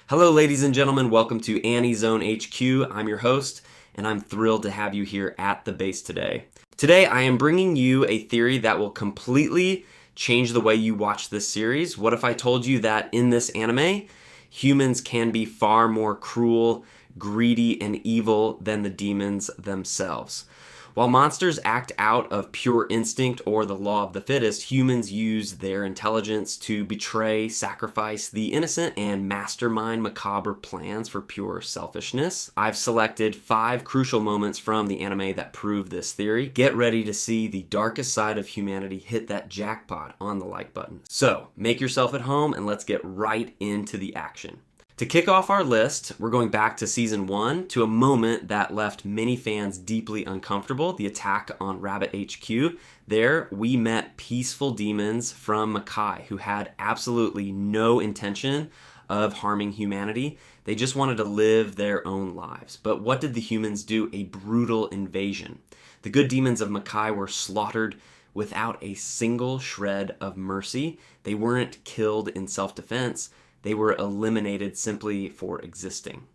Hello, ladies and gentlemen. Welcome to AniZone HQ. I'm your host, and I'm thrilled to have you here at the base today. Today, I am bringing you a theory that will completely change the way you watch this series. What if I told you that in this anime, humans can be far more cruel, greedy, and evil than the demons themselves? While monsters act out of pure instinct or the law of the fittest, humans use their intelligence to betray, sacrifice the innocent, and mastermind macabre plans for pure selfishness. I've selected 5 crucial moments from the anime that prove this theory. Get ready to see the darkest side of humanity hit that jackpot on the like button. So, make yourself at home and let's get right into the action. To kick off our list, we're going back to Season 1 to a moment that left many fans deeply uncomfortable, the attack on Rabbit HQ. There, we met peaceful demons from Makai who had absolutely no intention of harming humanity. They just wanted to live their own lives. But what did the humans do? A brutal invasion. The good demons of Makai were slaughtered without a single shred of mercy. They weren't killed in self-defense. They were eliminated simply for existing.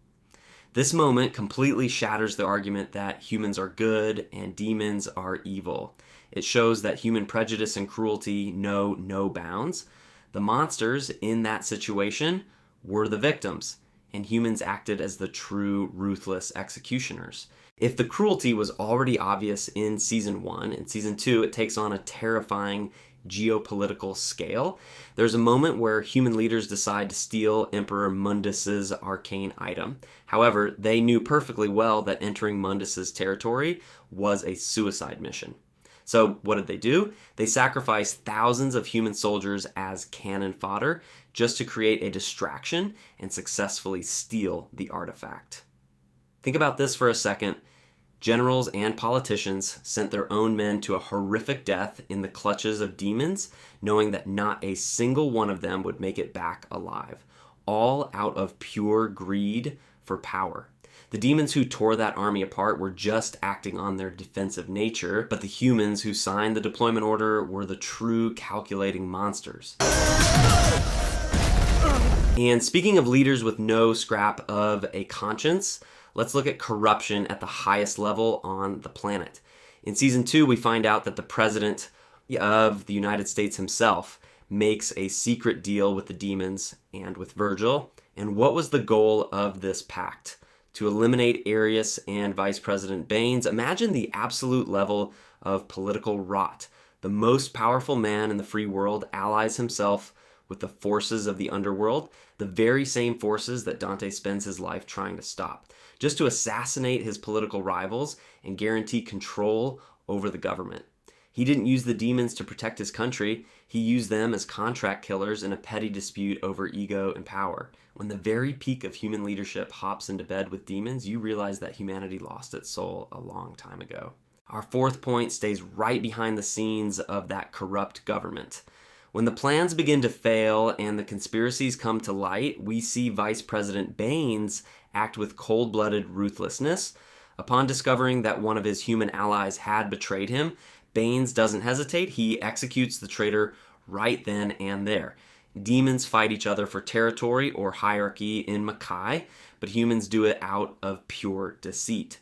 This moment completely shatters the argument that humans are good and demons are evil. It shows that human prejudice and cruelty know no bounds. The monsters in that situation were the victims, and humans acted as the true ruthless executioners. If the cruelty was already obvious in Season 1, in Season 2 it takes on a terrifying geopolitical scale. There's a moment where human leaders decide to steal Emperor Mundus's arcane item. However, they knew perfectly well that entering Mundus's territory was a suicide mission. So what did they do? They sacrificed thousands of human soldiers as cannon fodder just to create a distraction and successfully steal the artifact. Think about this for a second. Generals and politicians sent their own men to a horrific death in the clutches of demons, knowing that not a single one of them would make it back alive, all out of pure greed for power. The demons who tore that army apart were just acting on their defensive nature, but the humans who signed the deployment order were the true calculating monsters. And speaking of leaders with no scrap of a conscience, let's look at corruption at the highest level on the planet. In Season 2, we find out that the President of the United States himself makes a secret deal with the demons and with Virgil. And what was the goal of this pact? To eliminate Arius and Vice President Baines. Imagine the absolute level of political rot. The most powerful man in the free world allies himself with the forces of the underworld, the very same forces that Dante spends his life trying to stop, just to assassinate his political rivals and guarantee control over the government. He didn't use the demons to protect his country. He used them as contract killers in a petty dispute over ego and power. When the very peak of human leadership hops into bed with demons, you realize that humanity lost its soul a long time ago. Our 4th point stays right behind the scenes of that corrupt government. When the plans begin to fail and the conspiracies come to light, we see Vice President Baines act with cold-blooded ruthlessness. Upon discovering that one of his human allies had betrayed him, Baines doesn't hesitate. He executes the traitor right then and there. Demons fight each other for territory or hierarchy in Makai, but humans do it out of pure deceit.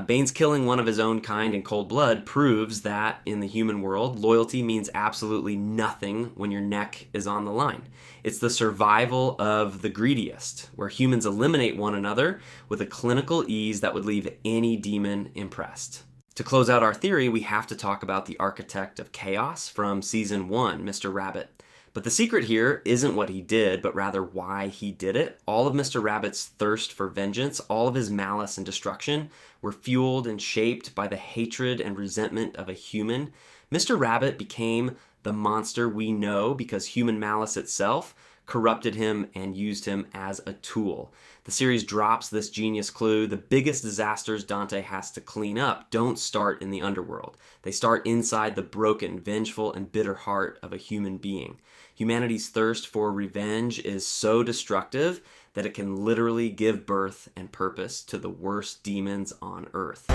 Baines killing one of his own kind in cold blood proves that in the human world, loyalty means absolutely nothing when your neck is on the line. It's the survival of the greediest, where humans eliminate one another with a clinical ease that would leave any demon impressed. To close out our theory, we have to talk about the architect of chaos from Season 1, Mr. Rabbit. But the secret here isn't what he did, but rather why he did it. All of Mr. Rabbit's thirst for vengeance, all of his malice and destruction, were fueled and shaped by the hatred and resentment of a human. Mr. Rabbit became the monster we know because human malice itself corrupted him and used him as a tool. The series drops this genius clue. The biggest disasters Dante has to clean up don't start in the underworld. They start inside the broken, vengeful, and bitter heart of a human being. Humanity's thirst for revenge is so destructive that it can literally give birth and purpose to the worst demons on Earth.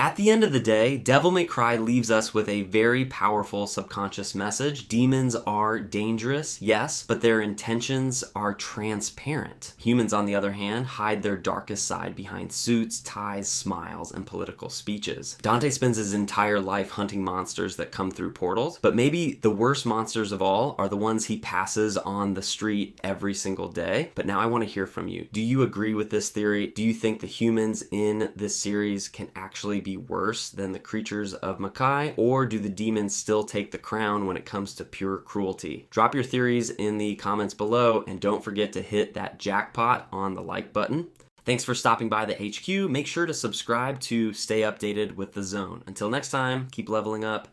At the end of the day, Devil May Cry leaves us with a very powerful subconscious message. Demons are dangerous, yes, but their intentions are transparent. Humans, on the other hand, hide their darkest side behind suits, ties, smiles, and political speeches. Dante spends his entire life hunting monsters that come through portals, but maybe the worst monsters of all are the ones he passes on the street every single day. But now I want to hear from you. Do you agree with this theory? Do you think the humans in this series can actually be worse than the creatures of Mackay, or do the demons still take the crown when it comes to pure cruelty? Drop your theories in the comments below, and don't forget to hit that jackpot on the like button. Thanks for stopping by the HQ. Make sure to subscribe to stay updated with the zone. Until next time, keep leveling up